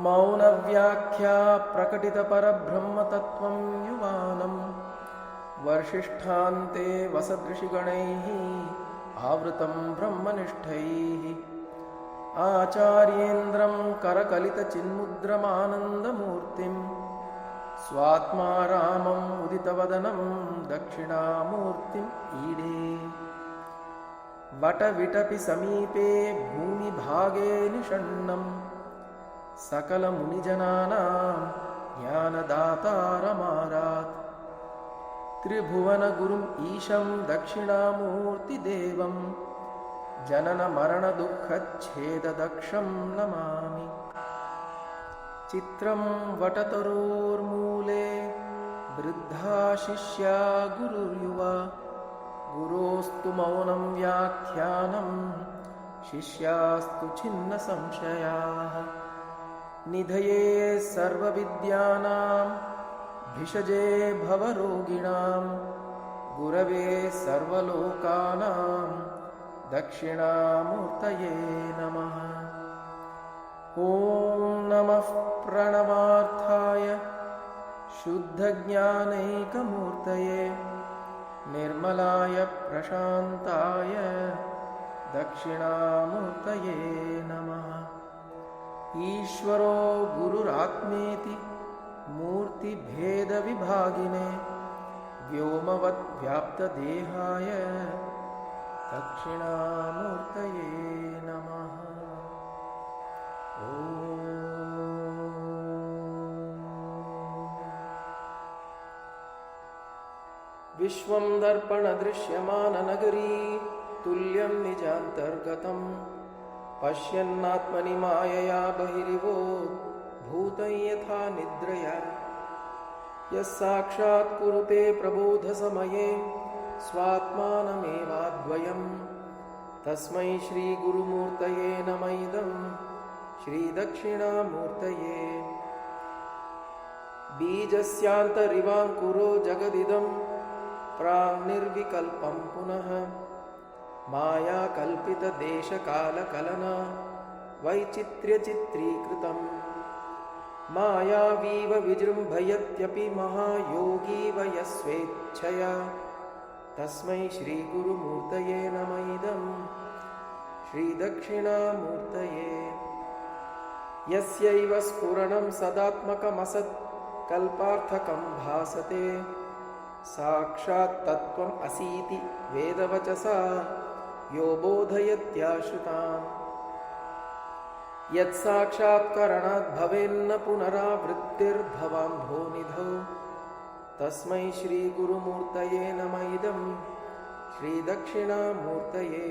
मौनव्याख्या प्रकटितपरब्रह्मतत्त्वं युवानं वर्षिष्ठान्ते वसदृशिगणैः आवृतं ब्रह्मनिष्ठैः आचार्येन्द्रं करकलितचिन्मुद्रमानन्दमूर्तिं स्वात्मा रामम् उदितवदनं दक्षिणामूर्तिम् ईडे वटविटपि समीपे भूमिभागे निषण्णं सकलमुनिजनानां ज्ञानदातारमारात् त्रिभुवनगुरुम् ईशं दक्षिणामूर्तिदेवं जननमरणदुःखच्छेददक्षं नमामि। चित्रं वटतरोर्मूले वृद्धा शिष्या गुरुर्युवा गुरोस्तु मौनं व्याख्यानं शिष्यास्तु छिन्नसंशयाः निधये सर्वविद्यानां भिषजे भवरोगिणां गुरवे सर्वलोकानां दक्षिणामूर्तये नमः। ॐ नमः प्रणवार्थाय शुद्धज्ञानैकमूर्तये निर्मलाय प्रशान्ताय दक्षिणामूर्तये नमः। ईश्वरो गुरुरात्मेति मूर्तिभेदविभागिने व्योमवद्व्याप्तदेहाय दक्षिणामूर्तये नमः। विश्वं दर्पणदृश्यमाननगरी तुल्यं निजान्तर्गतं पश्यन्नात्मनि मायया बहिरिवोद्भूतं यथा निद्रया यः साक्षात् कुरुते प्रबोधसमये स्वात्मानमेवाद्वयं तस्मै श्रीगुरुमूर्तये नम इदं श्रीदक्षिणामूर्तये। बीजस्यान्तरिवाङ्कुरो जगदिदं प्राङ्निर्विकल्पं पुनः मायाकल्पितदेशकालकलना वैचित्र्यचित्रीकृतं मायावीव विजृम्भयत्यपि महायोगी वयस्वेच्छया तस्मै श्रीगुरुमूर्तये नम इदं श्रीदक्षिणामूर्तये। यस्यैव स्फुरणं सदात्मकमसत्कल्पार्थकं भासते साक्षात् तत्त्वम् असीति वेदवचसा यो बोधयत्याश्रितान् यत्साक्षात्करणात् भवेन्न पुनरावृत्तिर्भवाम्भोनिधौ तस्मै श्रीगुरुमूर्तये नम इदं श्रीदक्षिणामूर्तये।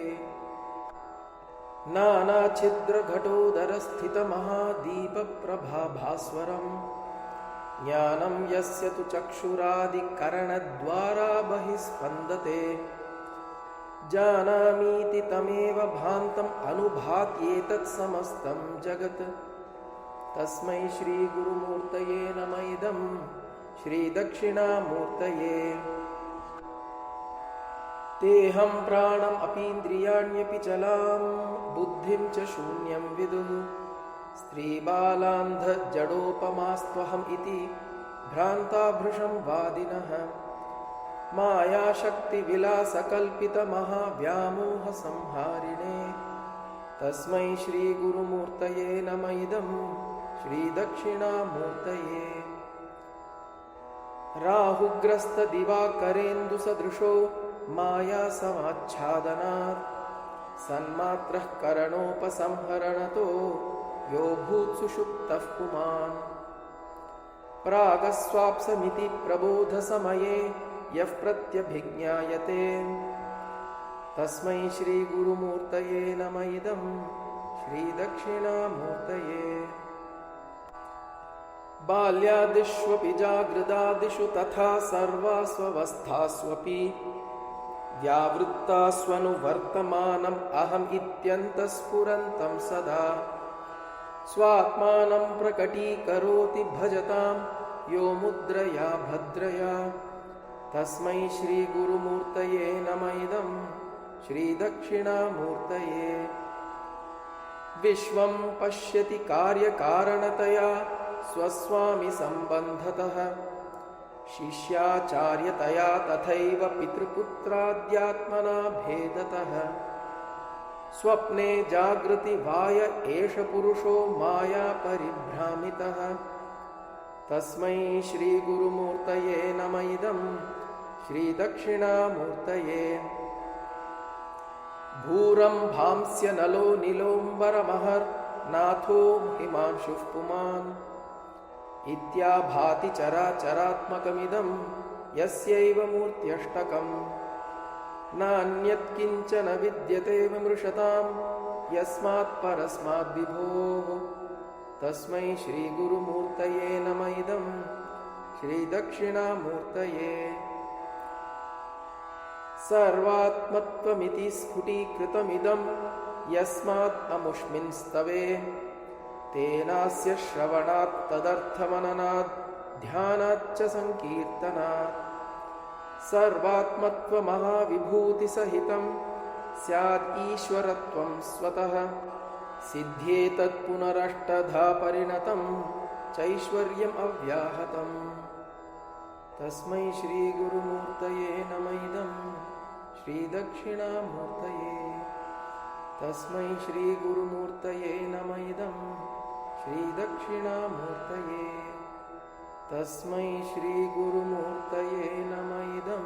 नानाच्छिद्रघटोदरस्थितमहादीपप्रभाभास्वरं ज्ञानं यस्य तु चक्षुरादिकरणद्वारा बहिः स्पन्दते जानामीति तमेव भान्तम् अनुभात्येतत् समस्तं जगत् तस्मै श्रीगुरुमूर्तये नम इदं श्रीदक्षिणामूर्तये। तेऽहं प्राणम् अपीन्द्रियाण्यपि चलां बुद्धिं च शून्यं विदुः स्त्रीबालान्धजडोपमास्त्वहम् इति भ्रान्ताभृशं वादिनः मायाशक्तिविलासकल्पितमहाव्यामोहसंहारिणे तस्मै श्रीगुरुमूर्तये नम इदं श्रीदक्षिणामूर्तये। राहुग्रस्तदिवाकरेन्दुसदृशो मायासमाच्छादनात् सन्मात्रः करणोपसंहरणतो यो भूत्सुषुप्तः पुमान् प्रागस्वाप्समिति प्रबोधसमये यः प्रत्यभिज्ञायते तस्मै श्रीगुरुमूर्तये नम इदं श्रीदक्षिणामूर्तये। बाल्यादिष्वपि जागृदादिषु तथा सर्वास्वस्थास्वपि व्यावृत्तास्वनुवर्तमानम् अहम् इत्यन्तःस्फुरन्तं सदा स्वात्मानं प्रकटीकरोति भजतां यो मुद्रया भद्रया तस्मै श्रीगुरुमूर्तये नम इदं श्रीदक्षिणामूर्तये। विश्वं पश्यति कार्यकारणतया स्वस्वामि सम्बन्धतः, शिष्याचार्यतया तथैव पितृपुत्राद्यात्मना भेदतः। स्वप्ने जागृति वाय एष पुरुषो माया परिभ्रामितः, तस्मै श्रीगुरुमूर्तये नम इदं श्रीदक्षिणामूर्तये। भूरम्भांस्य नलो नीलोऽम्बरमहर्नाथो हिमांशुः पुमान्, इत्याभाति चराचरात्मकमिदं यस्यैव मूर्त्यष्टकम्। नान्यत्किञ्चन विद्यते विमृशतां यस्मात् परस्माद्विभोः, तस्मै श्रीगुरुमूर्तये नम इदं श्रीदक्षिणामूर्तये। सर्वात्मत्वमिति स्फुटीकृतमिदं यस्मात् अमुष्मिंस्तवे, तेनास्य श्रवणात् तदर्थमननात् ध्यानाच्च संकीर्तनात्। सर्वात्मत्वमहाविभूतिसहितं स्याद् ईश्वरत्वं स्वतः, सिद्ध्येतत् पुनरष्टधा परिणतं चैश्वर्यम् अव्याहतम्। तस्मै श्रीगुरुमूर्तये नम इदं श्रीदक्षिणामूर्तये। तस्मै श्रीगुरुमूर्तये नम इदं श्रीदक्षिणामूर्तये। तस्मै श्रीगुरुमूर्तये नम इदं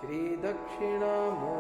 श्रीदक्षिणामूर्तये।